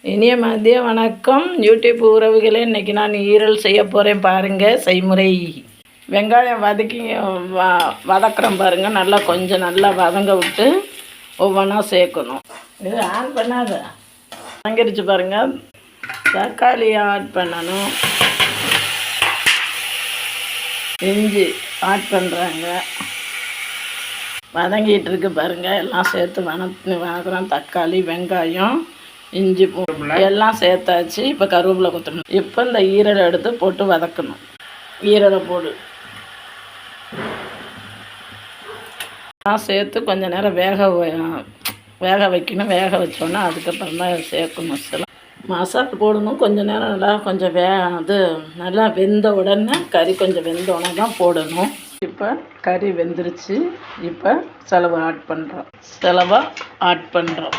இனிய மதிய வணக்கம் யூடியூப் உறவுகளே. இன்றைக்கி நான் ஈரல் செய்ய போகிறேன் பாருங்கள். செய்முறை: வெங்காயம் வதக்குறோம் பாருங்கள். நல்லா கொஞ்சம் நல்லா வதங்க விட்டு ஒவ்வொன்றா சேர்க்கணும். இது ஆட் பண்ணாத வதங்கிடுச்சு பாருங்கள். தக்காளி ஆட் பண்ணணும். இஞ்சி ஆட் பண்ணுறாங்க. வதங்கிட்டு இருக்கு பாருங்கள். எல்லாம் சேர்த்து வதக்குறோம். தக்காளி, வெங்காயம், இஞ்சி, பூண்டு எல்லாம் சேர்த்தாச்சு. இப்போ கருவேப்பிலை கொத்தணும். இப்போ இந்த ஈரலை எடுத்து போட்டு வதக்கணும். ஈரலை போடு சேர்த்து கொஞ்சம் நேரம் வேக வைக்கணும். வேக வச்சோன்னா அதுக்கப்புறம் தான் சேர்க்கணும். மசாலா போடணும். கொஞ்சம் நேரம் நல்லா கொஞ்சம் நல்லா வெந்த உடனே கறி கொஞ்சம் வெந்த உடனே தான் போடணும். இப்போ கறி வெந்துருச்சு. இப்போ செலவை ஆட் பண்ணுறோம்.